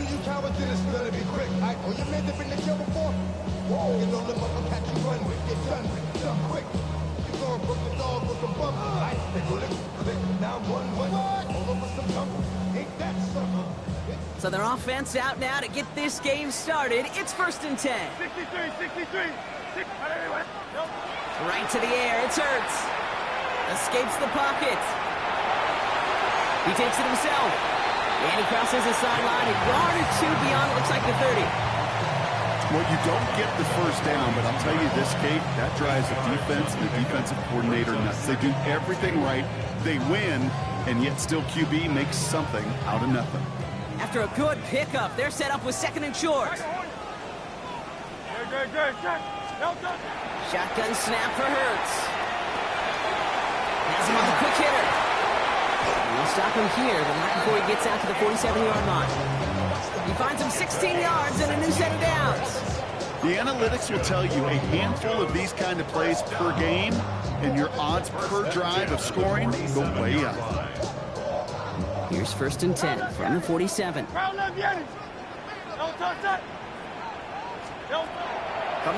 to you cowards, and it's gonna be quick. I know your men have been in jail before. Whoa, you know the mother catch you run with, get done with, done quick. You gonna broke the dog with some bump. I think we'll click, now one, all over some tumble. Ain't that something? So their offense out now to get this game started. It's 1st and 10. 63. Right to the air, it's Hurts. Escapes the pocket. He takes it himself. And he crosses the sideline, a yard or two beyond, it looks like the 30. Well, you don't get the first down, but I'll tell you this, Kate, that drives the defense and the defensive coordinator nuts. They do everything right. They win, and yet still QB makes something out of nothing. After a good pickup, they're set up with 2nd and short. Shotgun snap for Hurts. Has him on the quick hitter. We'll stop him here, but not before he gets out to the 47-yard line. He finds him 16 yards and a new set of downs. The analytics will tell you a handful of these kind of plays per game, and your odds per drive of scoring go way up. Here's 1st and 10 from the 47. From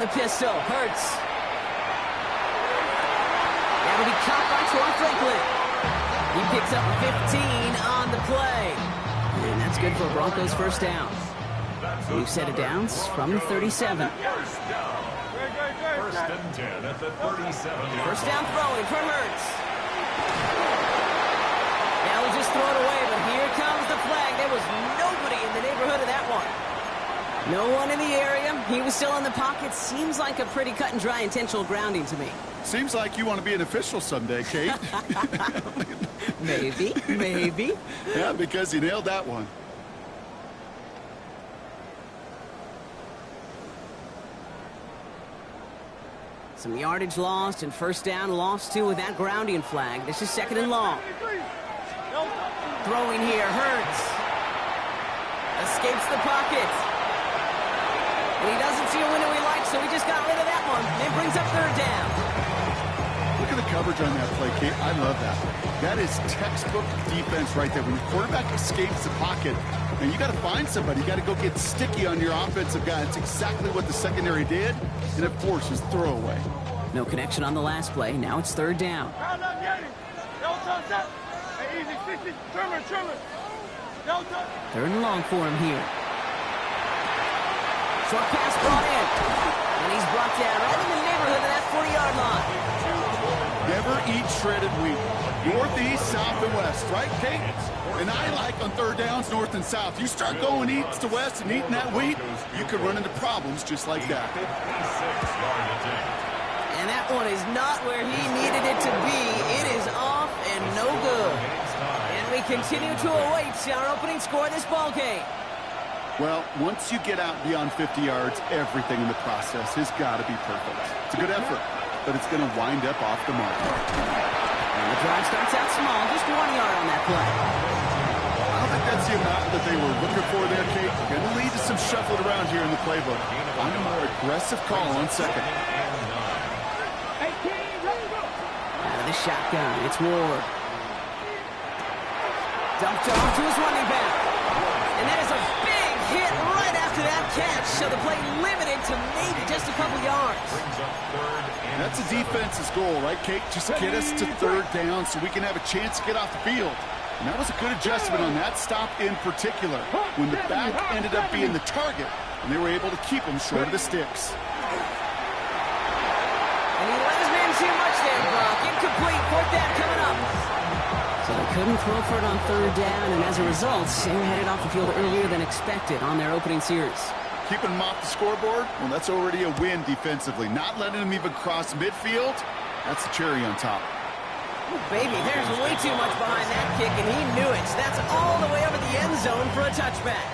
the pistol, Hurts. That'll be caught by Troy Franklin. He picks up 15 on the play. And that's good for Broncos' first down. New set of downs from the 37. 1st and 10 at the 37. First down throwing for Hurts. Now we'll just throw it away, but here comes the flag. There was nobody in the neighborhood of that one. No one in the area. He was still in the pocket. Seems like a pretty cut and dry intentional grounding to me. Seems like you want to be an official someday, Kate. Maybe. Yeah, because you nailed that one. Some yardage lost and first down lost too with that grounding flag. This is 2nd and long. Throwing here, Hurts. Escapes the pocket. And he doesn't see a window he likes, so he just got rid of that one. And brings up 3rd down. Look at the coverage on that play, Kate. I love that. That is textbook defense right there. When the quarterback escapes the pocket, and you got to find somebody. You got to go get sticky on your offensive guy. That's exactly what the secondary did. And, of course, his throwaway. No connection on the last play. Now it's 3rd down. 3rd and long for him here. Short pass brought in. And he's brought down right in the neighborhood of that 40-yard line. Never eat shredded wheat. Northeast, south, and west. Right, Kate? And I like on 3rd downs, north and south. You start going east to west and eating that wheat, you could run into problems just like that. And that one is not where he needed it to be. It is off and no good. And we continue to await our opening score of this ball game. Well, once you get out beyond 50 yards, everything in the process has got to be perfect. It's a good effort, but it's going to wind up off the mark. And the drive starts out small, just 1 yard on that play. I don't think that's the amount that they were looking for there, Kate. Going to lead to some shuffling around here in the playbook. Find a more aggressive call on 2nd. Out of the shotgun, it's Ward. Dumped off to his running back. And that is a big hit right after that catch. So the play limited to maybe just a couple yards. That's the defense's goal, right, Kate? Just get us to 3rd down so we can have a chance to get off the field. And that was a good adjustment on that stop in particular, when the back ended up being the target, and they were able to keep him short of the sticks. And he let his man too much there, Brock. Incomplete. 4th down coming up. So they couldn't throw for it on 3rd down, and as a result, they were headed off the field earlier than expected on their opening series. Keeping them off the scoreboard, well, that's already a win defensively. Not letting them even cross midfield, that's the cherry on top. Ooh, baby, there's way too much behind that kick, and he knew it. That's all the way over the end zone for a touchback.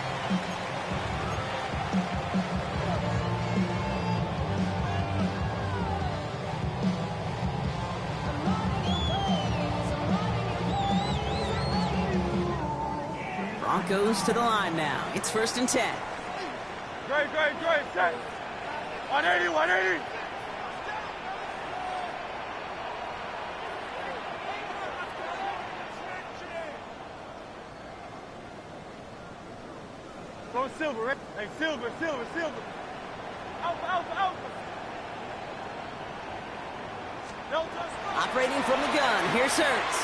Broncos to the line now. It's 1st and 10. Great. 180. Going silver, right? Hey, silver, silver, silver. Alpha, alpha, alpha. Delta. Operating from the gun, here's Hurts.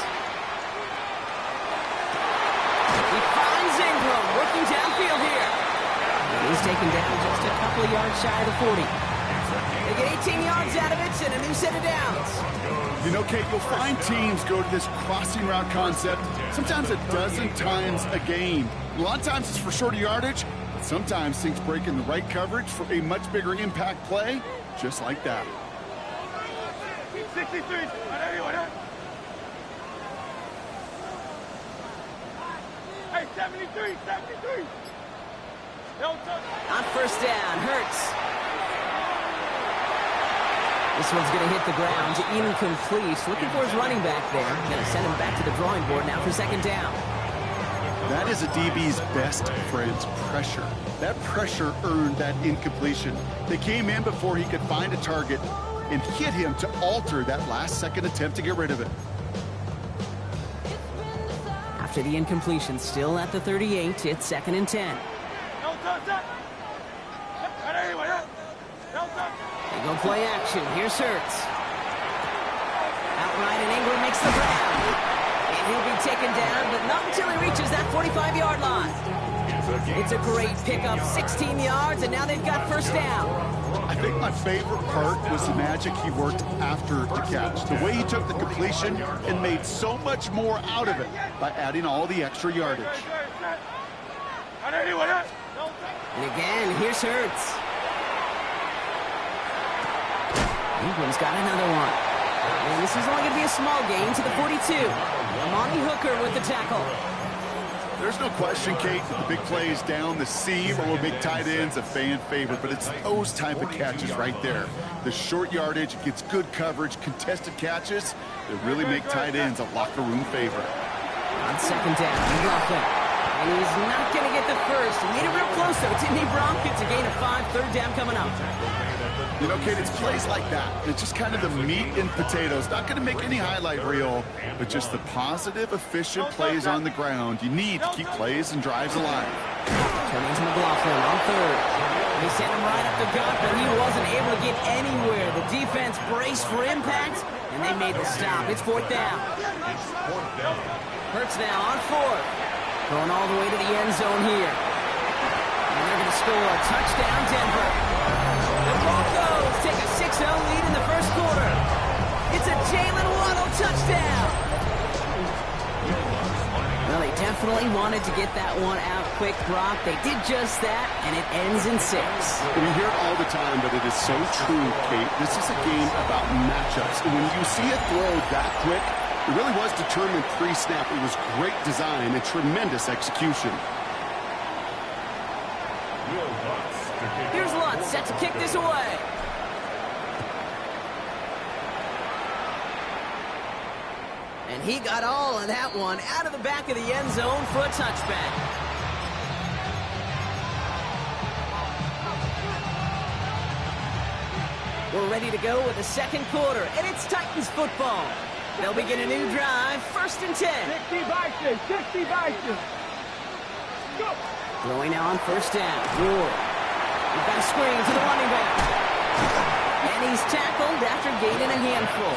He finds Ingram, working downfield here. And he's taken down just a couple of yards shy of the 40. They get 18 yards out of it and a new set of downs. You know, Kate, you'll find teams go to this crossing route concept sometimes a dozen times a game. A lot of times it's for shorter yardage, but sometimes things break in the right coverage for a much bigger impact play, just like that. 63. Hey, 73, 73. Delta. On first down, Hurts. This one's going to hit the ground, incomplete. Looking for his running back there. Going to send him back to the drawing board now for second down. That is a DB's best friend's pressure. That pressure earned that incompletion. They came in before he could find a target and hit him to alter that last-second attempt to get rid of it. After the incompletion, still at the 38, it's second and 10. Delta. Delta. They go play action. Here's Hurts. Outright, and Ingram makes the grab. And he'll be taken down, but not until he reaches that 45-yard line. It's a great pickup, 16 yards, and now they've got first down. I think my favorite part was the magic he worked after the catch. The way he took the completion and made so much more out of it by adding all the extra yardage. And again, here's Hurts. Ingram's got another one. And this is only going to be a small gain to the 42. Amani Hooker with the tackle. There's no question, Kate, that the big plays down the seam or big tight ends a fan favorite, but it's those type of catches right there. The short yardage, it gets good coverage, contested catches that really make tight ends a locker room favorite. On second down, McLaughlin. And he's not going to get the first. He made it real close, though. Didn't he, Bronk? It's a gain of 5, third down coming up. You know, Kate, it's plays like that. It's just kind of the meat and potatoes. Not going to make any highlight reel, but just the positive, efficient plays on the ground. You need to keep plays and drives alive. Turning to McLaughlin on third. They sent him right up the gut, but he wasn't able to get anywhere. The defense braced for impact, and they made the stop. It's fourth down. Hurts now on fourth. Going all the way to the end zone here. And they're going to score. Touchdown, Denver. The Broncos take a 6-0 lead in the first quarter. It's a Jalen Waddle touchdown. Well, they definitely wanted to get that one out quick, Brock. They did just that, and it ends in 6. We hear it all the time, but it is so true, Kate. This is a game about matchups. And when you see a throw that quick, it really was determined pre-snap. It was great design and tremendous execution. Here's Lutz set to kick this away. And he got all of that one out of the back of the end zone for a touchback. We're ready to go with the second quarter, and it's Titans football. They'll begin a new drive, first and 10. 60 bikes, 60 bikes. Go. Throwing now on first down. Ward. We've got a screen to the running back. And he's tackled after gaining a handful.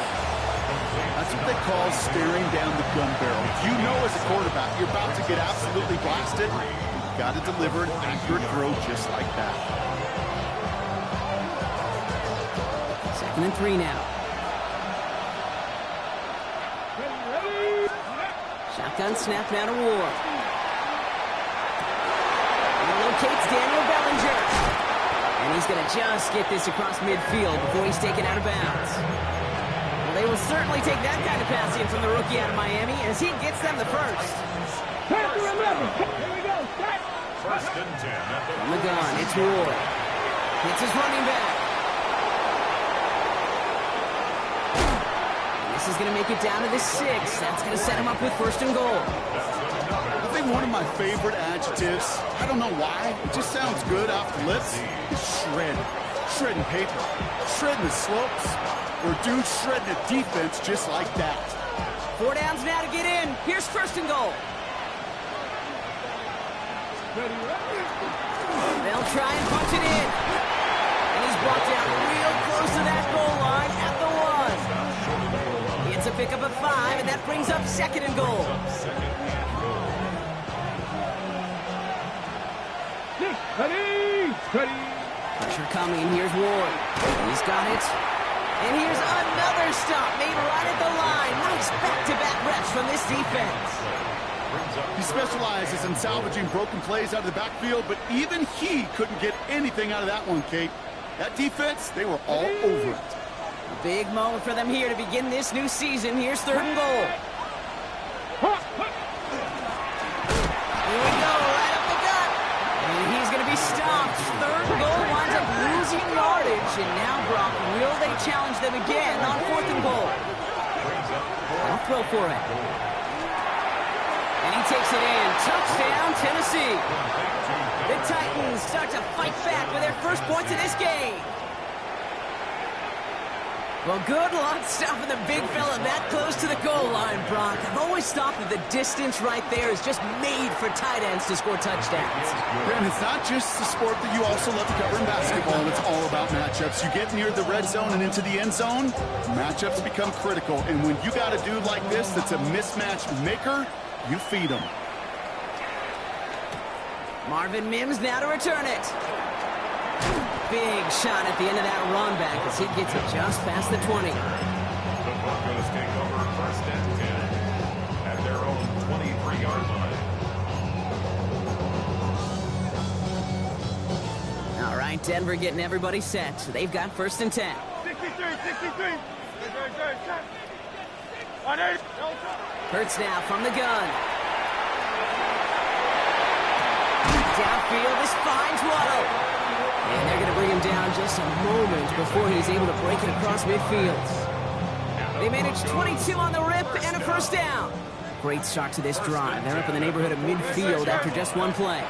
That's what they call staring down the gun barrel. You know as a quarterback, you're about to get absolutely blasted. You've got to deliver an accurate throw just like that. Second and 3 now. Shotgun snap now to Ward. He locates Daniel Bellinger. And he's going to just get this across midfield before he's taken out of bounds. Well, they will certainly take that kind of passing from the rookie out of Miami as he gets them the first. Here we go. First and 10 at the On the gun, it's Ward. Hits his running back. This is going to make it down to the 6. That's going to set him up with first and goal. I think one of my favorite adjectives, I don't know why, it just sounds good off the lips, is shred. Shredding paper. Shredding the slopes. Or dude shredding a defense just like that. 4 downs now to get in. Here's first and goal. They'll try and punch it in. And he's brought down real close to that goal line at the 1. He gets a pickup of 5, and that brings up 2nd and goal. Pressure coming. Here's Ward. He's got it. And here's another stop made right at the line. Nice back-to-back reps from this defense. He specializes in salvaging broken plays out of the backfield, but even he couldn't get anything out of that one, Kate. That defense, they were all over it. A big moment for them here to begin this new season. Here's 3rd and goal. Here we go, right up the gut. And he's going to be stopped. 3rd and goal winds up losing yardage. And now, Brock, will they challenge them again on 4th and goal? I'll throw for it. And he takes it in. Touchdown, Tennessee. The Titans start to fight back with their first points of this game. Well, good luck stopping the big fella that close to the goal line, Brock. I've always thought that the distance right there is just made for tight ends to score touchdowns. And it's not just the sport that you also love to cover in basketball. It's all about matchups. You get near the red zone and into the end zone, matchups become critical. And when you got a dude like this that's a mismatch maker, you feed him. Marvin Mims now to return it. Big shot at the end of that run back as he gets it just past the 20. The Broncos take over 1st and 10 at their own 23-yard line. All right, Denver getting everybody set. They've got 1st and 10. 63. Hurts now from the gun. Downfield, this finds Waddle. And they're going to bring him down just a moment before he's able to break it across midfield. They managed 22 on the rip and a 1st down. Great start to this drive. They're up in the neighborhood of midfield after just one play. He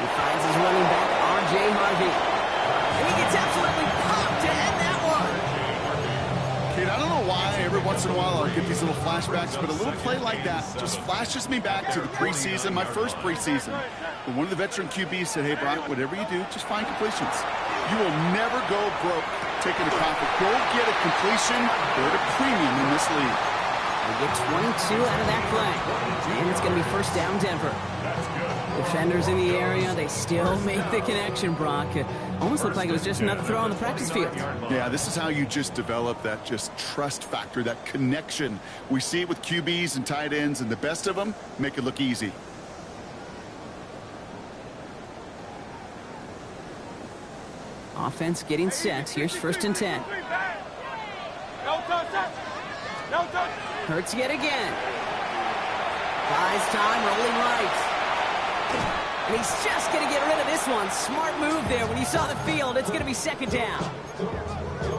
finds his running back, R.J. Harvey. And he gets absolutely popped to end that one. Kate, I don't know why every once in a while I'll get these little flashbacks, but a little play like that just flashes me back to the preseason, my first preseason. When one of the veteran QBs said, hey, Brock, whatever you do, just find completions. You will never go broke taking a profit. Go get a completion or a premium in this league. They get 22 out of that play. And it's going to be 1st down Denver. Defenders in the area, they still make the connection, Brock. It almost looked like it was just another throw on the practice field. Yeah, this is how you just develop that just trust factor, that connection. We see it with QBs and tight ends, and the best of them make it look easy. Offense getting set. Here's 1st and 10. Hurts yet again. Buys time, rolling right. And he's just going to get rid of this one. Smart move there. When you saw the field, it's going to be 2nd down.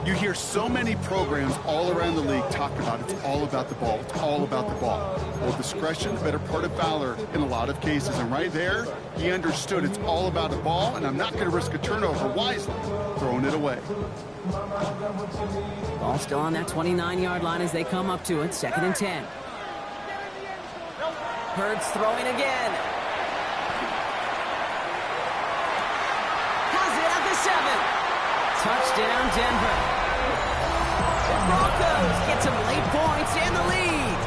You hear so many programs all around the league talk about it's all about the ball. It's all about the ball. Well, discretion, the better part of valor in a lot of cases. And right there, he understood it's all about the ball, and I'm not going to risk a turnover wisely, throwing it away. Ball still on that 29-yard line as they come up to it. 2nd and 10. Hurts throwing again. Has it at the 7. Touchdown, Denver. The Broncos get some late points and the lead.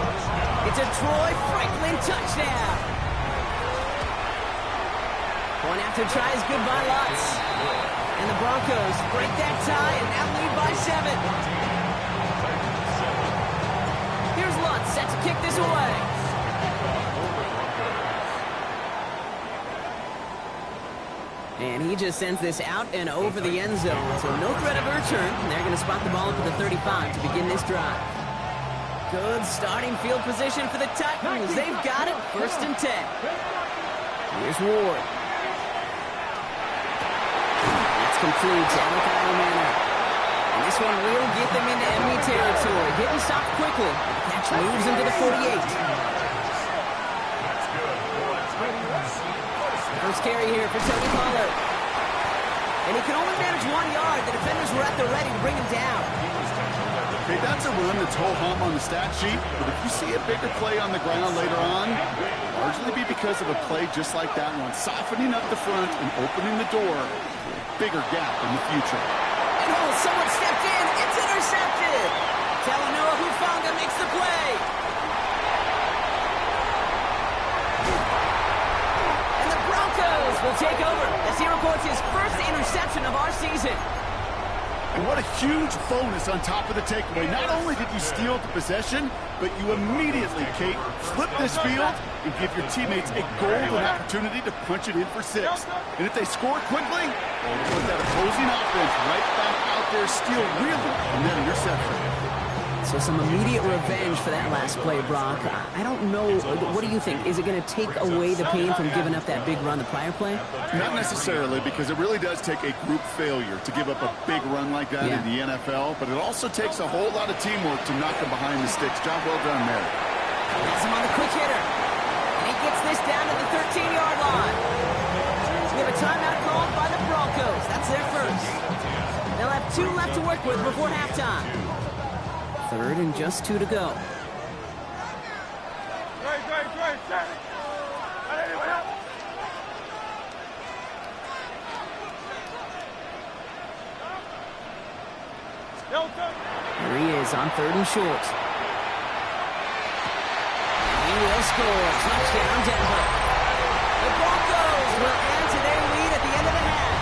It's a Troy Franklin touchdown. Going after tries goodbye lots. And the Broncos break that tie and now lead by 7. Here's Lutz set to kick this away. And he just sends this out and over the end zone. So no threat of a return. And they're going to spot the ball up at the 35 to begin this drive. Good starting field position for the Titans. They've got it. 1st and 10. Here's Ward. That's complete to Alec Manor. And this one will get them into enemy territory. Getting stopped quickly. The catch moves into the 48. First carry here for Tony Pollard. And he can only manage 1 yard. The defenders were at the ready to bring him down. Okay, that's a run that's ho-hum on the stat sheet, but if you see a bigger play on the ground later on, largely be because of a play just like that one, softening up the front and opening the door for a bigger gap in the future. And someone stepped in. It's intercepted. Talanoa Hufanga makes the play. And the Broncos will take over as he records his first interception of our season. And what a huge bonus on top of the takeaway. Not only did you steal the possession, but you immediately, Kate, flip this field and give your teammates a golden opportunity to punch it in for 6. And if they score quickly, they'll put that opposing offense right back out there, steal really from that interception. So some immediate revenge for that last play, Brock. I don't know. What do you think? Is it going to take away the pain from giving up that big run the prior play? Not necessarily, because it really does take a group failure to give up a big run like that in the NFL, but it also takes a whole lot of teamwork to knock them behind the sticks. Job well done there. Has him on the quick hitter. And he gets this down to the 13-yard line. We have a timeout called by the Broncos. That's their first. They'll have 2 left to work with before halftime. 3rd and just 2 to go. Here he is on 3rd and short. He will score. Touchdown, Denver. The Broncos will add to their lead at the end of the half.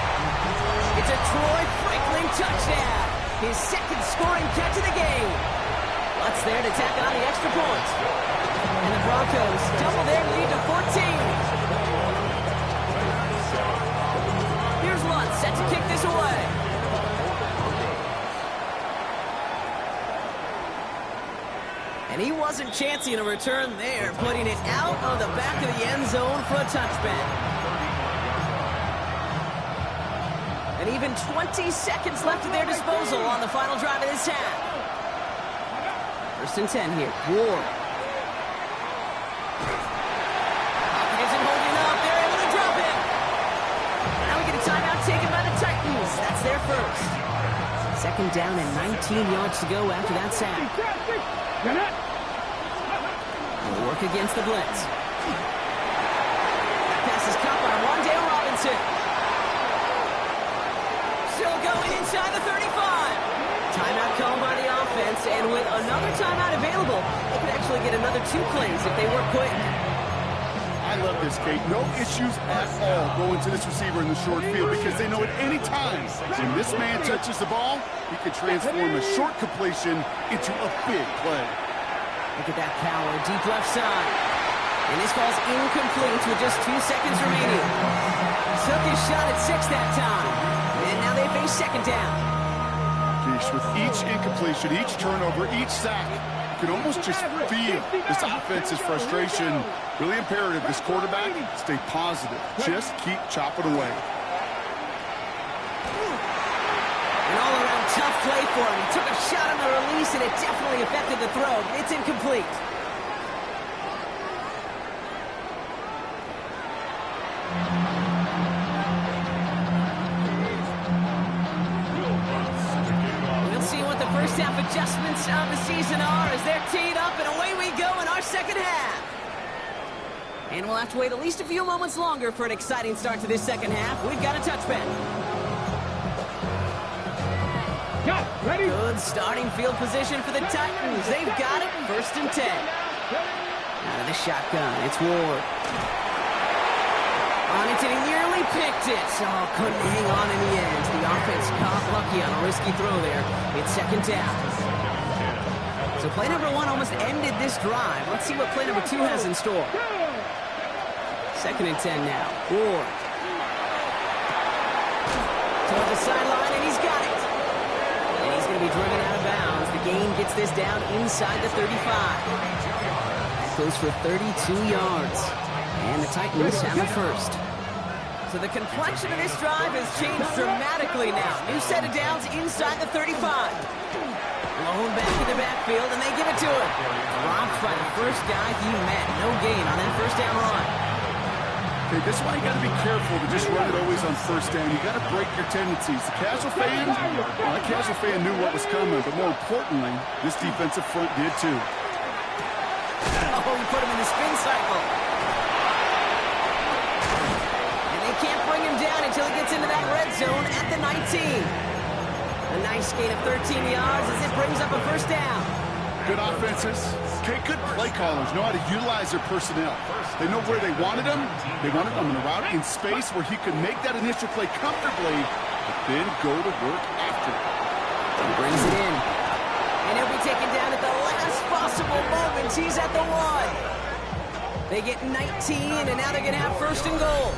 It's a Troy Franklin touchdown. His 2nd scoring catch of the game. Lutz there to tack on the extra point. And the Broncos double their lead to 14. Here's Lutz set to kick this away. And he wasn't chancing a return there, putting it out of the back of the end zone for a touchback. And even 20 seconds left at their disposal on the final drive of this half. 1st and 10 here. Ward. Pocket isn't holding up. They're able to drop him. Now we get a timeout taken by the Titans. That's their first. 2nd down and 19 yards to go after that sack. Will work against the blitz. Pass is caught by Wan'Dale Robinson. Still going inside the 35. Timeout called by the offense, and with another timeout available, they could actually get another 2 plays if they work quick. I love this, Kate. No issues at all going to this receiver in the short field because they know at any time when this man touches the ball, he can transform a short completion into a big play. Look at that power, deep left side. And this ball's incomplete with just 2 seconds remaining. Took his shot at 6 that time. And now they face 2nd down. Geesh, with each incompletion, each turnover, each sack, you can almost just feel this offense's frustration. Really imperative, this quarterback, stay positive. Just keep chopping away. An all-around tough play for him. He took a shot on the release, and it definitely affected the throw, but it's incomplete. First half adjustments of the season are as they're teed up, and away we go in our 2nd half. And we'll have to wait at least a few moments longer for an exciting start to this 2nd half. We've got a touchback. Ready? Good starting field position for the Titans. They've got it. 1st and 10. Out of the shotgun, it's Ward. On it, and he nearly picked it. Oh, couldn't hang on in the end. The offense caught lucky on a risky throw there. It's 2nd down. So play number 1 almost ended this drive. Let's see what play number 2 has in store. 2nd and 10 now. Ward. Toward the sideline, and he's got it. And he's going to be driven out of bounds. The gain gets this down inside the 35. Goes for 32 yards. And the Titans have the first. So the complexion of this drive has changed dramatically now. New set of downs inside the 35. Blown back in the backfield, and they give it to him. Dropped by the first guy he met. No gain on that 1st down run. Okay, this is why you got to be careful to just run it always on 1st down. You got to break your tendencies. The casual fan, well, that casual fan knew what was coming, but more importantly, this defensive front did too. Oh, he put him in the spin cycle. him down until he gets into that red zone at the 19. A nice gain of 13 yards as it brings up a first down. Good offenses. Okay, good play callers know how to utilize their personnel. They know where they wanted him. They wanted him in a route in space where he could make that initial play comfortably, but then go to work after it. He brings it in. And he'll be taken down at the last possible moment. He's at the 1. They get 19, and now they're going to have first and goal.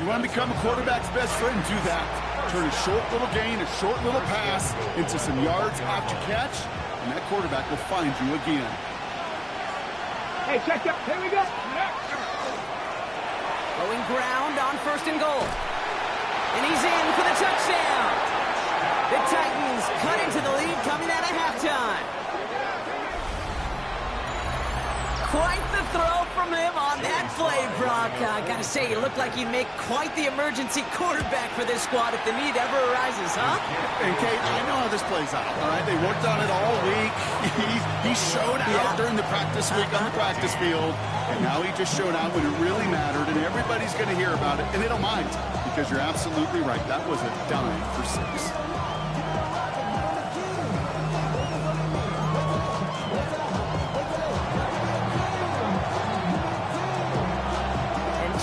You want to become a quarterback's best friend? Do that. Turn a short little gain, a short little pass into some yards after catch, and that quarterback will find you again. Hey, check that. Here we go. Going ground on first and goal. And he's in for the touchdown. The Titans cut into the lead coming out of halftime. Quite the throw from him on that play, Brock. Gotta say, you look like you'd make quite the emergency quarterback for this squad if the need ever arises, huh? And Kate, I know how this plays out, all right? They worked on it all week. He showed out during the practice week on the practice field, and now he just showed out when it really mattered, and everybody's going to hear about it, and they don't mind, because you're absolutely right. That was a dime for 6.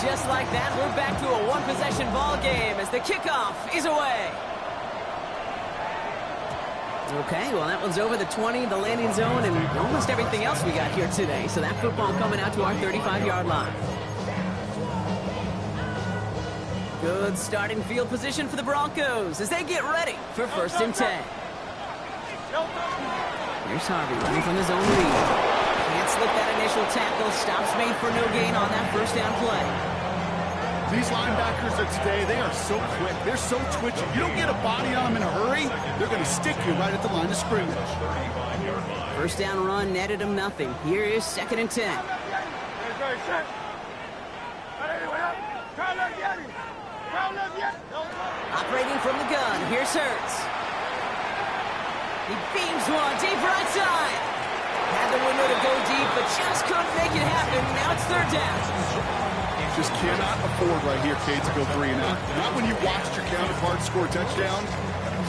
Just like that, we're back to a one-possession ball game as the kickoff is away. Okay, well, that one's over the 20, the landing zone, and almost everything else we got here today. So that football coming out to our 35-yard line. Good starting field position for the Broncos as they get ready for first and 10. Here's Harvey running from his own lead. Can't slip that initial tackle. Stops made for no gain on that first down play. These linebackers of today, they are so quick. They're so twitchy. You don't get a body on them in a hurry, they're going to stick you right at the line of scrimmage. First down run netted him nothing. Here is second and 10. Operating from the gun, here's Hurts. He beams one deep right side. Had the window to go deep, but just couldn't make it happen. Now it's third down. Just cannot afford right here, Kate, to go 3 and out. Not when you watched your counterpart score a touchdown.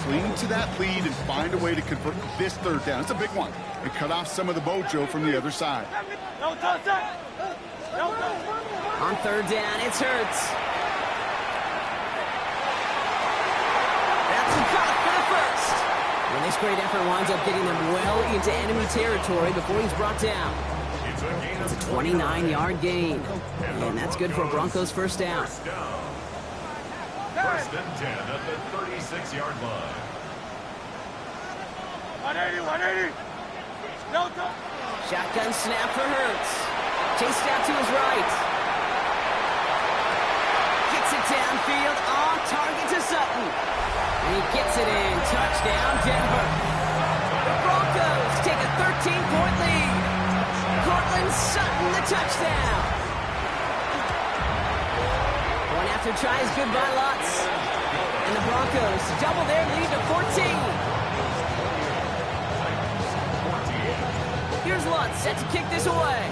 Cling to that lead and find a way to convert this third down. It's a big one. And cut off some of the mojo from the other side. On third down, it's Hurts. That's a cut for the first. And this great effort winds up getting them well into enemy territory before he's brought down. It's a 29-yard gain. And that's good for Broncos first down. First and 10 at the 36-yard line. 180. Shotgun snap for Hurts. Chased out to his right. Gets it downfield. On target to Sutton. And he gets it in. Touchdown, Denver. The Broncos take a 13-point lead. Cortland Sutton, the touchdown. One after tries, goodbye Lutz. And the Broncos double their lead to 14. Here's Lutz set to kick this away.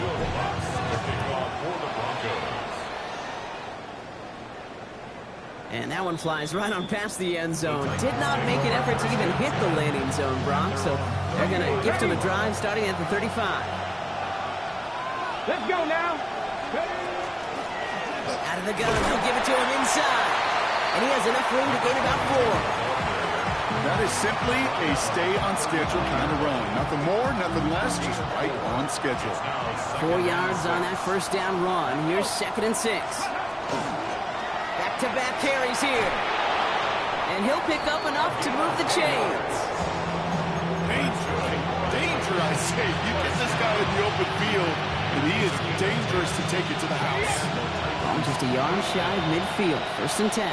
And that one flies right on past the end zone. Did not make an effort to even hit the landing zone, Brock. So they're going to gift him a drive starting at the 35. Let's go now. Out of the gun, he'll give it to him inside. And he has enough room to gain about 4. That is simply a stay-on-schedule kind of run. Nothing more, nothing less, just right on schedule. 4 yards on that first down run. Here's second and 6. Back-to-back carries here. And he'll pick up enough to move the chains. Danger, I say. You get this guy in the open field, and he is dangerous to take it to the house. Ball just a yard shy of midfield. First and 10.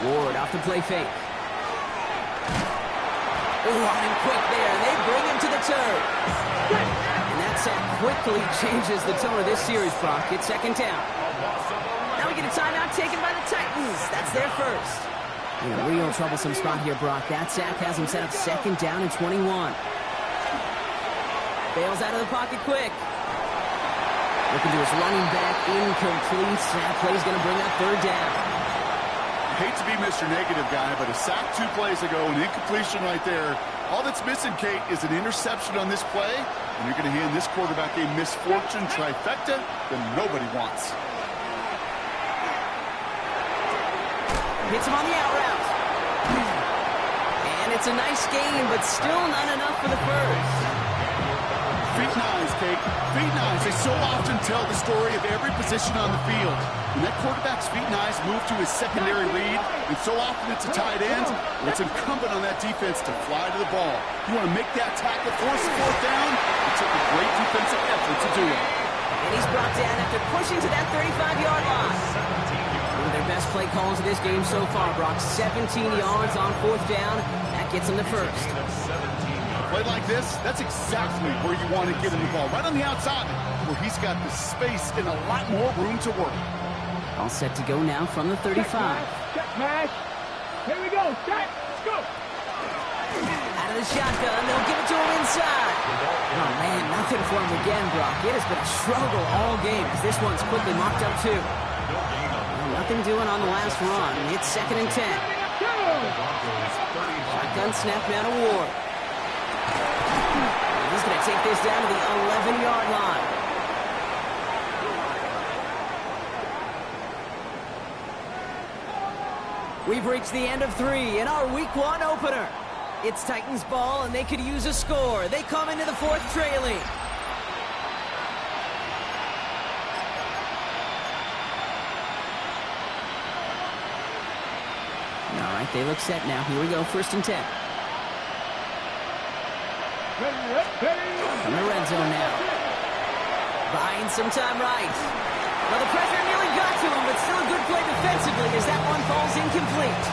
Ward off the play fake. Running quick there. They bring him to the turf. And that sack quickly changes the tone of this series, Brock. It's second down. Now we get a timeout taken by the Titans. That's their first. In a real troublesome spot here, Brock. That sack has him set up second down and 21. Bails out of the pocket quick. Looking to his running back, incomplete. That play's going to bring up third down. Hate to be Mr. Negative guy, but a sack 2 plays ago, an incompletion right there. All that's missing, Kate, is an interception on this play, and you're going to hand this quarterback a misfortune trifecta that nobody wants. Hits him on the out route. And it's a nice game, but still not enough for the first. Feet and eyes, Kate. Feet and eyes. They so often tell the story of every position on the field. When that quarterback's feet and eyes move to his secondary read, and so often it's a tight end, well, it's incumbent on that defense to fly to the ball. You want to make that tackle, force the fourth down. It took a great defensive effort to do it. And he's brought down after pushing to that 35-yard line. One of their best play calls of this game so far, Brock. 17 yards on fourth down. That gets him the first. Play like this, that's exactly where you want to get him the ball. Right on the outside, where he's got the space and a lot more room to work. All set to go now from the 35. Check, Mash. Here we go. Check. Let's go. Out of the shotgun, they'll give it to him inside. Oh, man, nothing for him again, Brock. It has been a struggle all game as this one's quickly mocked up too. Well, nothing doing on the last run. It's 2nd and 10. Shotgun snap now to Ward. He's going to take this down to the 11-yard line. We've reached the end of 3 in our Week 1 opener. It's Titans ball, and they could use a score. They come into the fourth trailing. All right, they look set now. Here we go, 1st and 10. From the red zone now. Buying some time right. Well, the pressure nearly got to him, but still a good play defensively as that one falls incomplete.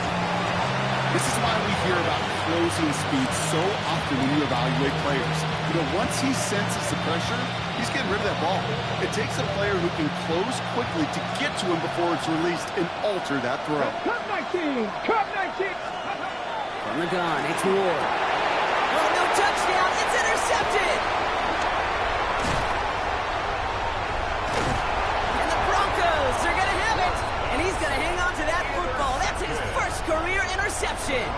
This is why we hear about closing speed so often when you evaluate players. You know, once he senses the pressure, he's getting rid of that ball. It takes a player who can close quickly to get to him before it's released and alter that throw. Cut 19. Cut 19. From the gun, it's Ward. Oh, no touchdown. It's intercepted. And the Broncos are going to have it. And he's going to hang on to that football. That's his first career interception.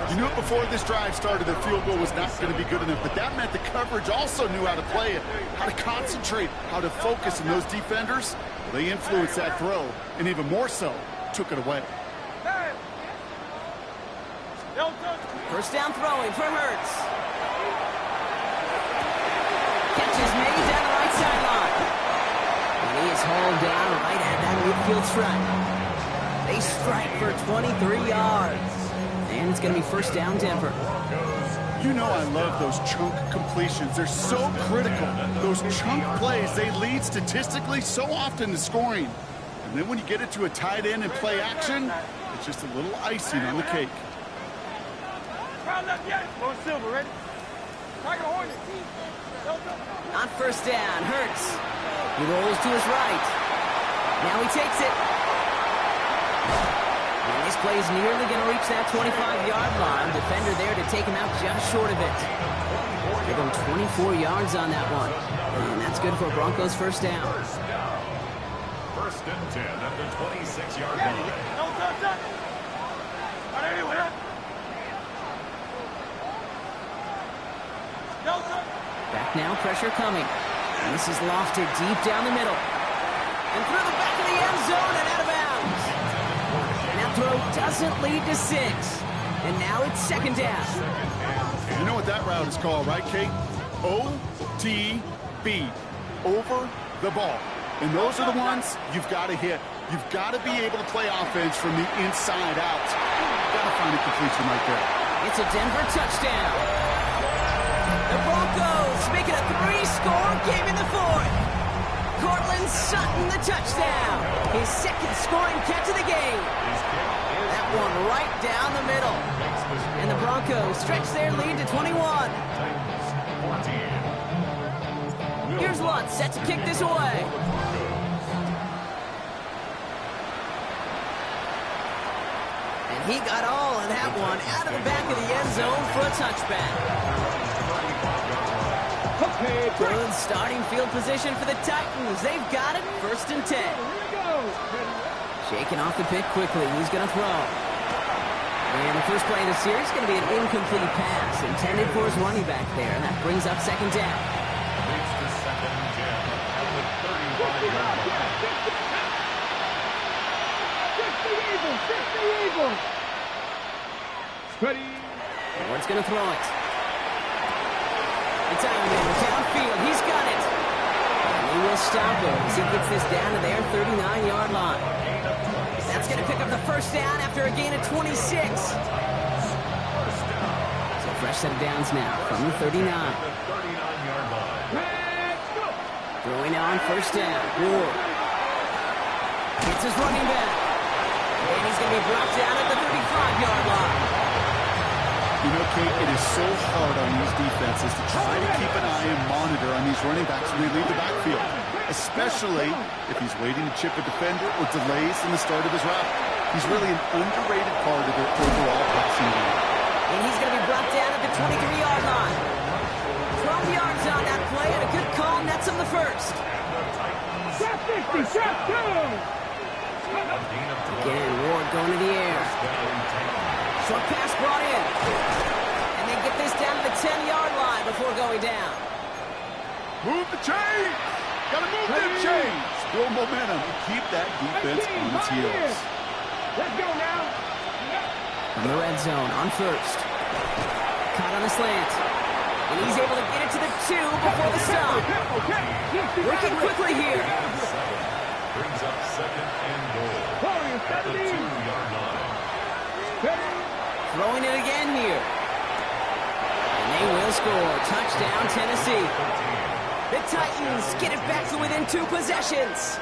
You knew it before this drive started that field goal was not going to be good enough, but that meant the coverage also knew how to play it, how to concentrate, how to focus, and those defenders, well, they influenced that throw, and even more so, took it away. First down throwing for Hurts. Catch is made down the right sideline. And he is hauled down right at that midfield stripe. They strike for 23 yards. And it's going to be first down Denver. You know I love those chunk completions. They're so critical. Those chunk plays, they lead statistically so often to scoring. And then when you get it to a tight end and play action, it's just a little icing on the cake. Going Silver, ready? Tiger Hornet. On first down, Hurts. He rolls to his right. Now he takes it. And this play is nearly going to reach that 25-yard line. Defender there to take him out just short of it. Give him 24 yards on that one. And that's good for Broncos first down. First and 10 at the 26-yard line. Back now, pressure coming. And this is lofted deep down the middle. And through the back of the end zone and out of bounds. And that throw doesn't lead to 6. And now it's second down. You know what that route is called, right, Kate? OTB. Over the ball. And those are the ones you've got to hit. You've got to be able to play offense from the inside out. You've got to find a completion right there. It's a Denver touchdown. The Broncos make it a 3-score game in the fourth. Cortland Sutton the touchdown. His second scoring catch of the game. That one right down the middle. And the Broncos stretch their lead to 21. Here's Lutz set to kick this away. And he got all of that one out of the back of the end zone for a touchback. Good starting field position for the Titans. They've got it, 1st and 10. Shaking off the pick quickly. He's going to throw. And the first play of the series is going to be an incomplete pass intended for his running back there. And that brings up 2nd down. Reach the 2nd down at the 35-yard line. 50 Eagles. Ready. Ward's going to throw it. It's Ironman downfield. He's got it. And he will stop him as he gets this down to their 39-yard line. That's going to pick up the 1st down after a gain of 26. So fresh set of downs now from the 39. Throwing on 1st down. Ward. It's his running back. And he's going to be brought down at the 35-yard line. You know, Kate, it is so hard on these defenses to try to keep an eye and monitor on these running backs when they leave the backfield, especially if he's waiting to chip a defender or delays in the start of his route. He's really an underrated part of their overall passing game. And he's going to be brought down at the 23-yard line. 12 yards on that play, and a good call nets him the 1st. Shot 50, shot 2. Again, Ward going to the air. Short pass brought in. And they get this down to the 10-yard line before going down. Move the chains! Gotta move them chains! Build momentum and keep that defense on its heels. Let's go now. From the red zone on 1st. Caught on a slant. And he's able to get it to the 2 before the stop. Working quickly here. Brings up 2nd and goal at the 2-yard line. Throwing it again here. And they will score. Touchdown, Tennessee. The Titans get it back to within 2 possessions.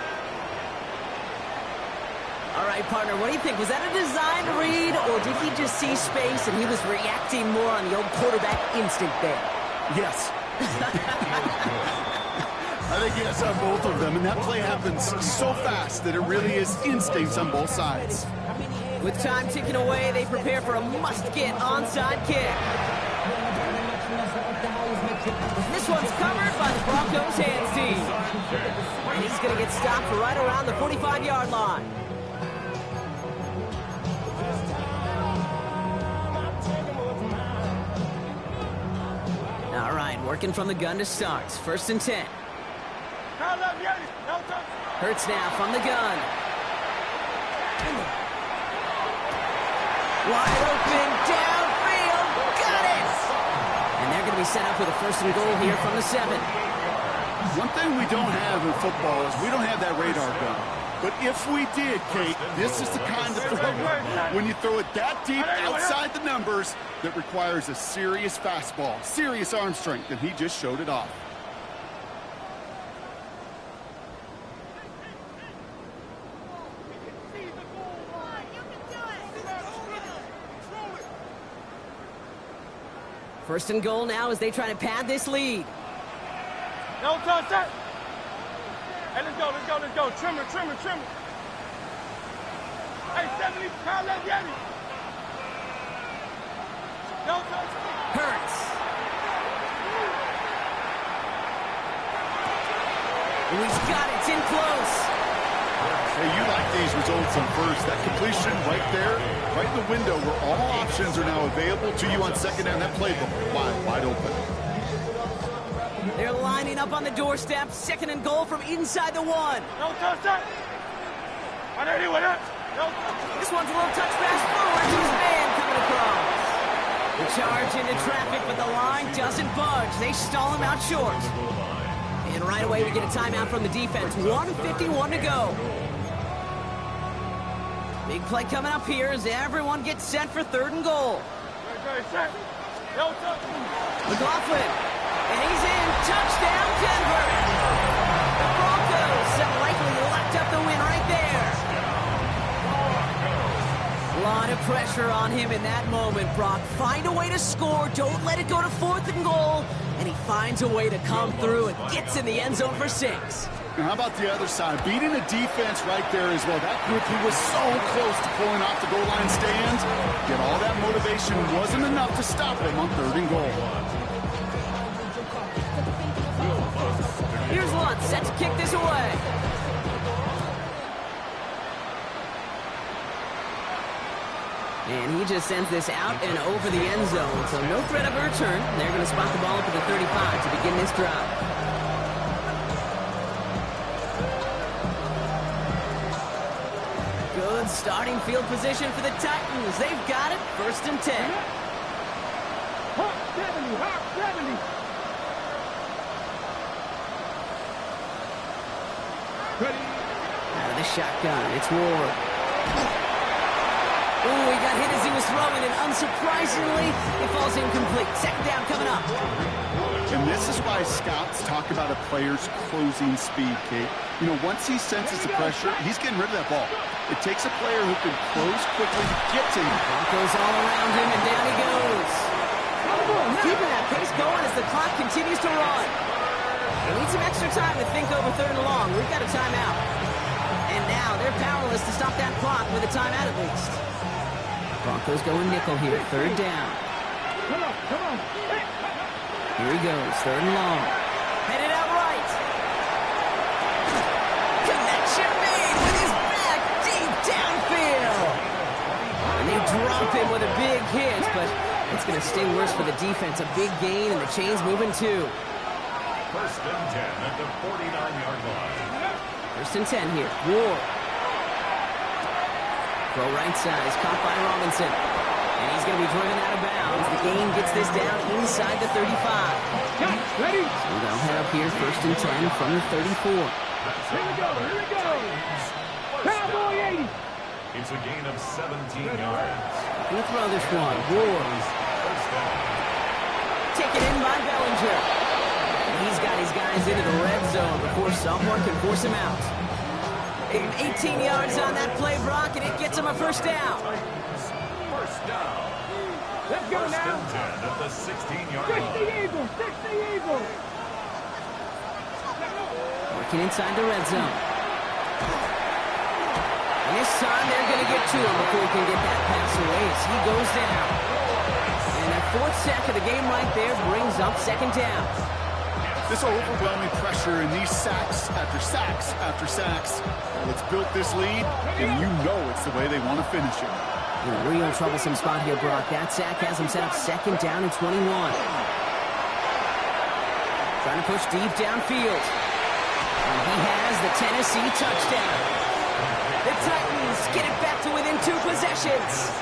All right, partner, what do you think? Was that a design read, or did he just see space and he was reacting more on the old quarterback instinct there? Yes. I think yes on both of them, and that play happens so fast that it really is instincts on both sides. With time ticking away, they prepare for a must-get onside kick. This one's covered by the Broncos hands team. And he's going to get stopped right around the 45-yard line. All right, working from the gun to start. 1st and 10. Hurts now from the gun. Wide open, downfield, got it! And they're going to be set up with a 1st and goal here from the 7. One thing we don't have in football is we don't have that radar gun. But if we did, Kate, this is the kind of throw when you throw it that deep outside the numbers that requires a serious fastball, serious arm strength, and he just showed it off. First and goal now as they try to pad this lead. No touch that. Hey, let's go. Trimmer. Hey, 70-pound left Yeti. No touch. Hurts. And he's got it. It's in close. Hey, you like these results on 1st. That completion right there, right in the window where all options are now available to you on 2nd down. That playbook wide open. They're lining up on the doorstep. 2nd and goal from inside the 1. No touch that. This one's a little touch pass forward to his man coming across. The charge into traffic, but the line doesn't budge. They stall him out short. And right away we get a timeout from the defense. 1:51 to go. Big play coming up here as everyone gets set for 3rd and goal. McLaughlin, and he's in. Touchdown, Denver. The Broncos have likely locked up the win right there. A lot of pressure on him in that moment, Brock. Find a way to score. Don't let it go to 4th and goal. And he finds a way to come through and gets in the end zone for 6. Now, how about the other side? Beating the defense right there as well. That group who was so close to pulling off the goal line stand, yet all that motivation wasn't enough to stop him on 3rd and goal. And he just sends this out and over the end zone. So no threat of a return. They're going to spot the ball up at the 35 to begin this drive. Good starting field position for the Titans. They've got it. 1st and 10. Hawk 70, Hawk 70. Ready. Out of the shotgun, it's Ward. Oh, he got hit as he was throwing, and unsurprisingly, it falls incomplete. 2nd down coming up. And this is why scouts talk about a player's closing speed, Kate. You know, once he senses the pressure, he's getting rid of that ball. It takes a player who can close quickly to get to him. Broncos all around him, and down he goes. Keeping that pace going as the clock continues to run. They need some extra time to think over 3rd and long. We've got a timeout. And now they're powerless to stop that clock with a timeout at least. Broncos going nickel here, 3rd down. Come on, come on. Here he goes, 3rd and long. Headed out right. Connection made with his back deep downfield. And they drop him with a big hit, but it's going to stay worse for the defense. A big gain, and the chain's moving too. 1st and 10 at the 49-yard line. 1st and 10 here. Ward. Throw right side is caught by Robinson. And he's going to be driven out of bounds. The gain gets this down inside the 35. Ready? So they'll head up here 1st and 10 from the 34. Here we go, here we go. Cowboy 80. It's a gain of 17 yards. He'll throw this one. Ward. Taken in by Bellinger. And he's got his guys into the red zone before someone can force him out. 18 yards on that play, Brock, and it gets him a 1st down. 1st down. Let's go 1st now. and 10 at the 16-yard 60 line. Eagles, 60 Eagles. Working inside the red zone. And this time they're going to get to him before he can get that pass away as he goes down. And that 4th sack of the game right there brings up 2nd down. This overwhelming pressure and these sacks after sacks after sacks. Well, it's built this lead, and you know it's the way they want to finish it. In a real troublesome spot here, Brock. That sack has him set up 2nd down and 21. Trying to push deep downfield. And he has the Tennessee touchdown. The Titans get it back to within 2 possessions.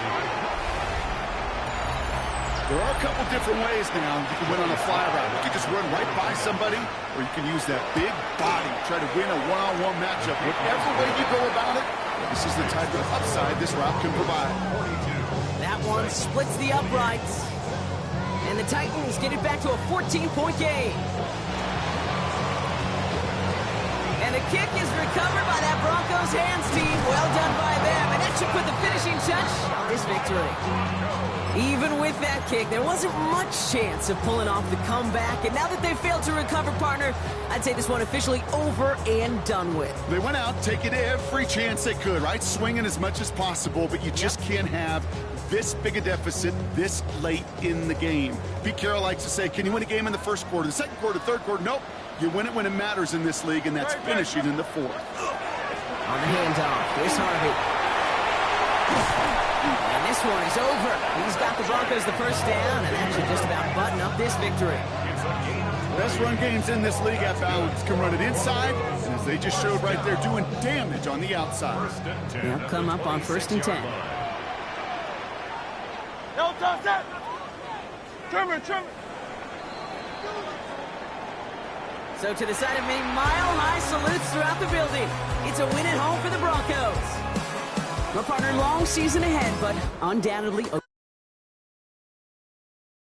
There are a couple different ways now you can win on a fly route. You can just run right by somebody, or you can use that big body, try to win a one-on-one matchup. Whatever way you go about it, this is the type of upside this route can provide. That one splits the uprights. And the Titans get it back to a 14-point game. And the kick is recovered by that Broncos hands team. Well done by them. And that should put the finishing touch on this victory. Even with that kick, there wasn't much chance of pulling off the comeback. And now that they failed to recover, partner, I'd say this one officially over and done with. They went out taking every chance they could, right? Swinging as much as possible, but you just can't have this big a deficit this late in the game. Pete Carroll likes to say, can you win a game in the 1st quarter, the 2nd quarter, 3rd quarter? Nope. You win it when it matters in this league, and that's finishing in the 4th. On the handoff, here's Harvey. And this one is over. He's got the Broncos the 1st down, and that should just about button up this victory. Best run games in this league at balance. Can run it inside, and as they just showed right there, doing damage on the outside. They'll come up on 1st and 10. No, toss that. Trimmer. So to the side of me, mile-high salutes throughout the building. It's a win at home for the Broncos. My partner, long season ahead, but undoubtedly